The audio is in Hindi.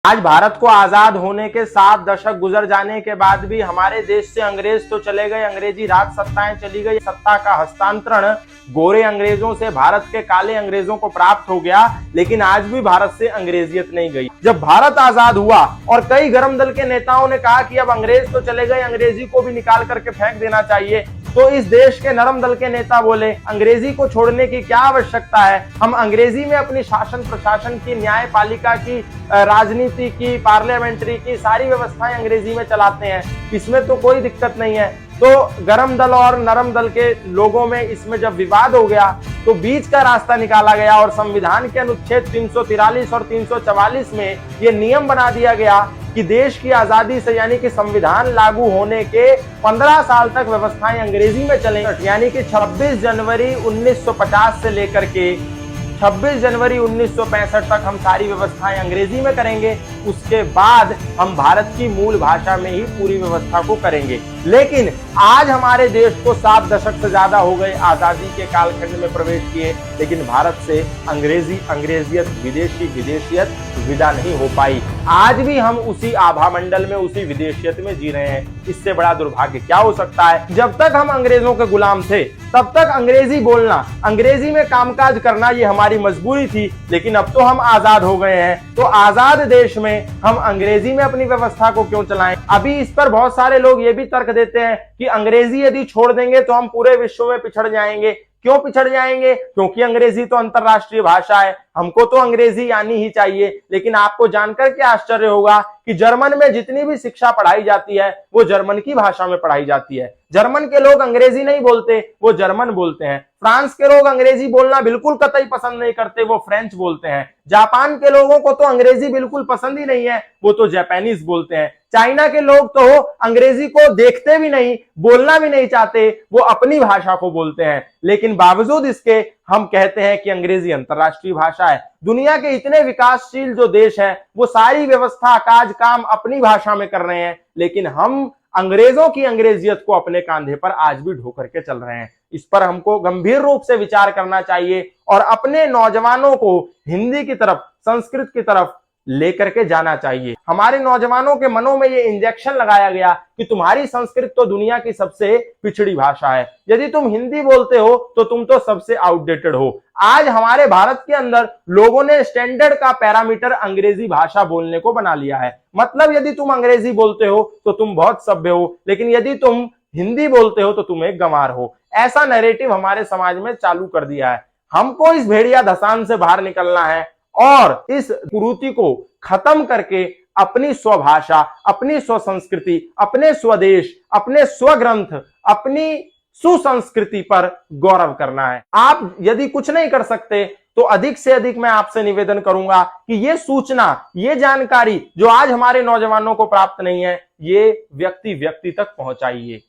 आज भारत को आजाद होने के 7 दशक गुजर जाने के बाद भी हमारे देश से अंग्रेज तो चले गए, अंग्रेजी राज सत्ताएं चली गई, सत्ता का हस्तांतरण गोरे अंग्रेजों से भारत के काले अंग्रेजों को प्राप्त हो गया, लेकिन आज भी भारत से अंग्रेजियत नहीं गई। जब भारत आजाद हुआ और कई गरम दल के नेताओं ने कहा कि अब अंग्रेज तो चले गए, अंग्रेजी को भी निकाल करके फेंक देना चाहिए, तो इस देश के नरम दल के नेता बोले अंग्रेजी को छोड़ने की क्या आवश्यकता है, हम अंग्रेजी में अपनी शासन प्रशासन की, न्यायपालिका की, राजनीति की, पार्लियामेंट्री की सारी व्यवस्थाएं अंग्रेजी में चलाते हैं, इसमें तो कोई दिक्कत नहीं है। तो गरम दल और नरम दल के लोगों में इसमें जब विवाद हो गया तो बीच का रास्ता निकाला गया और संविधान के अनुच्छेद 343 और 344 में यह नियम बना दिया गया कि देश की आजादी से यानी कि संविधान लागू होने के 15 साल तक व्यवस्थाएं अंग्रेजी में चलेंगी, यानी कि 26 जनवरी 1950 से लेकर के 26 जनवरी 1965 तक हम सारी व्यवस्थाएं अंग्रेजी में करेंगे, उसके बाद हम भारत की मूल भाषा में ही पूरी व्यवस्था को करेंगे। लेकिन आज हमारे देश को 7 दशक से ज्यादा हो गए आजादी के कालखंड में प्रवेश किए, लेकिन भारत से अंग्रेजियत, विदेशियत विदा नहीं हो पाई। आज भी हम उसी आभा मंडल में, उसी विदेशियत में जी रहे हैं। इससे बड़ा दुर्भाग्य क्या हो सकता है। जब तक हम अंग्रेजों के गुलाम थे तब तक अंग्रेजी बोलना, अंग्रेजी में कामकाज करना ये हमारी मजबूरी थी, लेकिन अब तो हम आजाद हो गए हैं, तो आजाद देश में हम अंग्रेजी में अपनी व्यवस्था को क्यों चलाएं। अभी इस पर बहुत सारे लोग ये भी तर्क देते हैं कि अंग्रेजी यदि छोड़ देंगे तो हम पूरे विश्व में पिछड़ जाएंगे। क्यों पिछड़ जाएंगे? क्योंकि अंग्रेजी तो अंतरराष्ट्रीय भाषा है, हमको तो अंग्रेजी आनी ही चाहिए। लेकिन आपको जानकर के आश्चर्य होगा कि जर्मन में जितनी भी शिक्षा पढ़ाई जाती है वो जर्मन की भाषा में पढ़ाई जाती है। जर्मन के लोग अंग्रेजी नहीं बोलते, वो जर्मन बोलते हैं। फ्रांस के लोग अंग्रेजी बोलना बिल्कुल कतई पसंद नहीं करते, वो फ्रेंच बोलते हैं। जापान के लोगों को तो अंग्रेजी बिल्कुल पसंद ही नहीं है, वो तो जापानीज बोलते हैं। चाइना के लोग तो अंग्रेजी को देखते भी नहीं, बोलना भी नहीं चाहते, वो अपनी भाषा को बोलते हैं। लेकिन बावजूद इसके हम कहते हैं कि अंग्रेजी अंतरराष्ट्रीय भाषा है। दुनिया के इतने विकासशील जो देश हैं वो सारी व्यवस्था, काज काम अपनी भाषा में कर रहे हैं, लेकिन हम अंग्रेजों की अंग्रेजियत को अपने कांधे पर आज भी ढो करके चल रहे हैं। इस पर हमको गंभीर रूप से विचार करना चाहिए और अपने नौजवानों को हिंदी की तरफ, संस्कृत की तरफ लेकर के जाना चाहिए। हमारे नौजवानों के मनों में ये इंजेक्शन लगाया गया कि तुम्हारी संस्कृत तो दुनिया की सबसे पिछड़ी भाषा है, यदि तुम हिंदी बोलते हो तो तुम तो सबसे आउटडेटेड हो। आज हमारे भारत के अंदर लोगों ने स्टैंडर्ड का पैरामीटर अंग्रेजी भाषा बोलने को बना लिया है। मतलब यदि तुम अंग्रेजी बोलते हो तो तुम बहुत सभ्य हो, लेकिन यदि तुम हिंदी बोलते हो तो तुम एक गंवार हो। ऐसा नैरेटिव हमारे समाज में चालू कर दिया है। हमको इस भेड़िया धसान से बाहर निकलना है और इस कुरीति को खत्म करके अपनी स्वभाषा, अपनी स्वसंस्कृति, अपने स्वदेश, अपने स्वग्रंथ, अपनी सुसंस्कृति पर गौरव करना है। आप यदि कुछ नहीं कर सकते तो अधिक से अधिक मैं आपसे निवेदन करूंगा कि ये सूचना, ये जानकारी जो आज हमारे नौजवानों को प्राप्त नहीं है, ये व्यक्ति तक पहुंचाइए।